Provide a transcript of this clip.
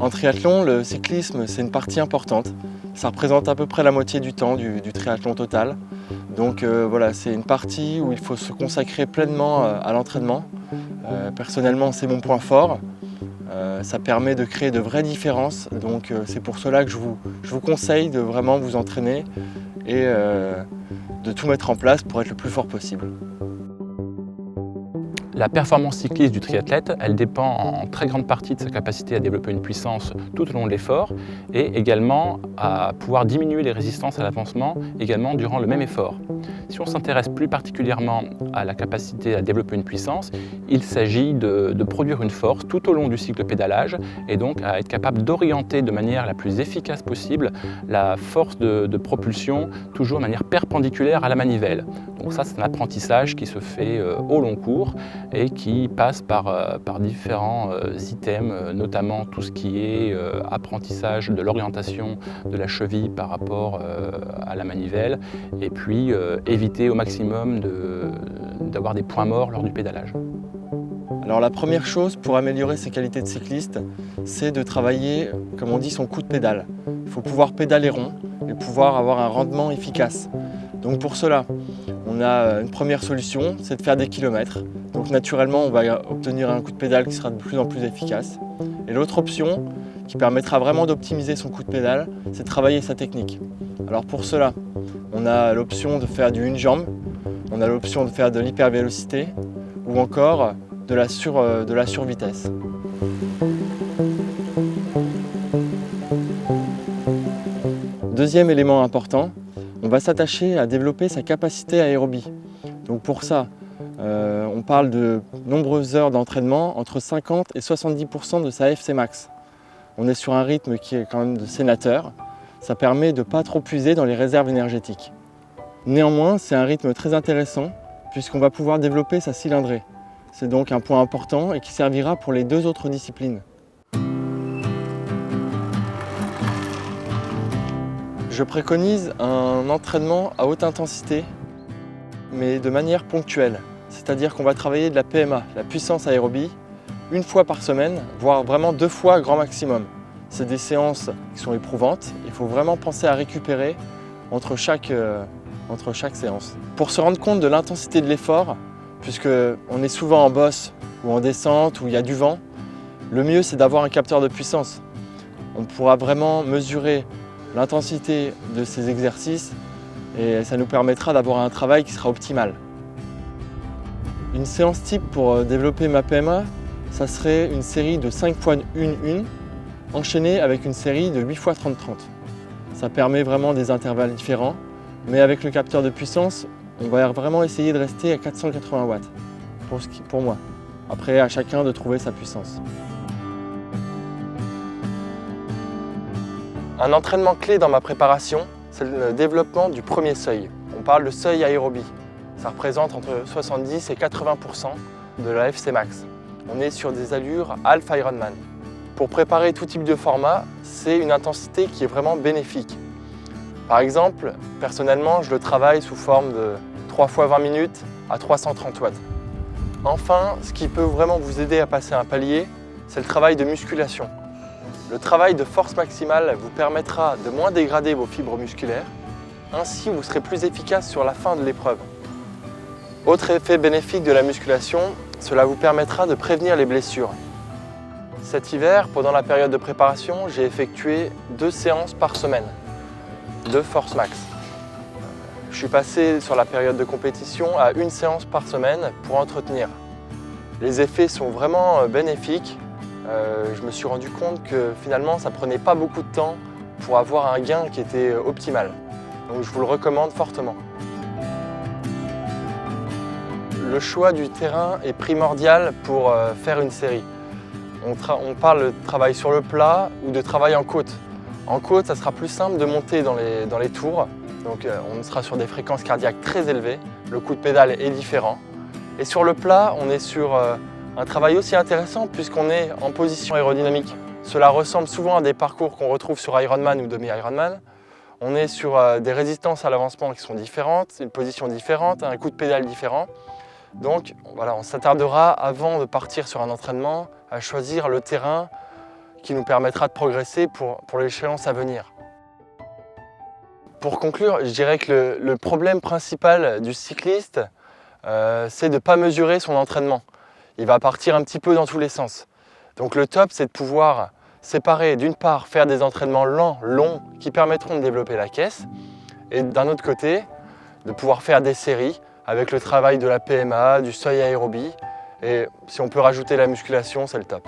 En triathlon, le cyclisme, c'est une partie importante. Ça représente à peu près la moitié du temps du triathlon total. Donc voilà, c'est une partie où il faut se consacrer pleinement à l'entraînement. Personnellement, c'est mon point fort. Ça permet de créer de vraies différences. Donc c'est pour cela que je vous conseille de vraiment vous entraîner et de tout mettre en place pour être le plus fort possible. La performance cycliste du triathlète, elle dépend en très grande partie de sa capacité à développer une puissance tout au long de l'effort et également à pouvoir diminuer les résistances à l'avancement également durant le même effort. Si on s'intéresse plus particulièrement à la capacité à développer une puissance, il s'agit de produire une force tout au long du cycle de pédalage et donc à être capable d'orienter de manière la plus efficace possible la force de propulsion toujours de manière perpendiculaire à la manivelle. Donc ça, c'est un apprentissage qui se fait au long cours et qui passe par différents items, notamment tout ce qui est apprentissage de l'orientation de la cheville par rapport à la manivelle et puis éviter au maximum d'avoir des points morts lors du pédalage. Alors la première chose pour améliorer ses qualités de cycliste, c'est de travailler, comme on dit, son coup de pédale. Il faut pouvoir pédaler rond et pouvoir avoir un rendement efficace. Donc pour cela, on a une première solution, c'est de faire des kilomètres. Donc naturellement, on va obtenir un coup de pédale qui sera de plus en plus efficace. Et l'autre option, qui permettra vraiment d'optimiser son coup de pédale, c'est de travailler sa technique. Alors pour cela, on a l'option de faire du une jambe, on a l'option de faire de l'hypervélocité ou encore de la survitesse. Deuxième élément important, on va s'attacher à développer sa capacité aérobie. Donc pour ça, on parle de nombreuses heures d'entraînement, entre 50 et 70% de sa FC max. On est sur un rythme qui est quand même de sénateur. Ça permet de ne pas trop puiser dans les réserves énergétiques. Néanmoins, c'est un rythme très intéressant puisqu'on va pouvoir développer sa cylindrée. C'est donc un point important et qui servira pour les deux autres disciplines. Je préconise un entraînement à haute intensité, mais de manière ponctuelle. C'est-à-dire qu'on va travailler de la PMA, la puissance aérobie, une fois par semaine, voire vraiment 2 fois grand maximum. C'est des séances qui sont éprouvantes. Il faut vraiment penser à récupérer entre chaque séance. Pour se rendre compte de l'intensité de l'effort, puisqu'on est souvent en bosse ou en descente où il y a du vent, le mieux c'est d'avoir un capteur de puissance. On pourra vraiment mesurer l'intensité de ces exercices et ça nous permettra d'avoir un travail qui sera optimal. Une séance type pour développer ma PMA, ça serait une série de 5 fois 1-1 enchaînée avec une série de 8 fois 30-30. Ça permet vraiment des intervalles différents, mais avec le capteur de puissance, on va vraiment essayer de rester à 480 watts pour moi. Après, à chacun de trouver sa puissance. Un entraînement clé dans ma préparation, c'est le développement du premier seuil. On parle de seuil aérobie. Ça représente entre 70 et 80% de la FC max. On est sur des allures half Ironman. Pour préparer tout type de format, c'est une intensité qui est vraiment bénéfique. Par exemple, personnellement, je le travaille sous forme de 3 fois 20 minutes à 330 watts. Enfin, ce qui peut vraiment vous aider à passer un palier, c'est le travail de musculation. Le travail de force maximale vous permettra de moins dégrader vos fibres musculaires. Ainsi, vous serez plus efficace sur la fin de l'épreuve. Autre effet bénéfique de la musculation, cela vous permettra de prévenir les blessures. Cet hiver, pendant la période de préparation, j'ai effectué 2 séances par semaine de force max. Je suis passé sur la période de compétition à 1 séance par semaine pour entretenir. Les effets sont vraiment bénéfiques. Je me suis rendu compte que finalement ça prenait pas beaucoup de temps pour avoir un gain qui était optimal. Donc je vous le recommande fortement. Le choix du terrain est primordial pour faire une série. On parle de travail sur le plat ou de travail en côte. En côte, ça sera plus simple de monter dans les tours. Donc on sera sur des fréquences cardiaques très élevées. Le coup de pédale est différent. Et sur le plat, on est sur un travail aussi intéressant puisqu'on est en position aérodynamique. Cela ressemble souvent à des parcours qu'on retrouve sur Ironman ou demi-Ironman. On est sur des résistances à l'avancement qui sont différentes, une position différente, un coup de pédale différent. Donc voilà, on s'attardera avant de partir sur un entraînement à choisir le terrain qui nous permettra de progresser pour l'échéance à venir. Pour conclure, je dirais que le problème principal du cycliste, c'est de ne pas mesurer son entraînement. Il va partir un petit peu dans tous les sens. Donc le top, c'est de pouvoir séparer, d'une part, faire des entraînements lents, longs, qui permettront de développer la caisse, et d'un autre côté, de pouvoir faire des séries avec le travail de la PMA, du seuil aérobie, et si on peut rajouter la musculation, c'est le top.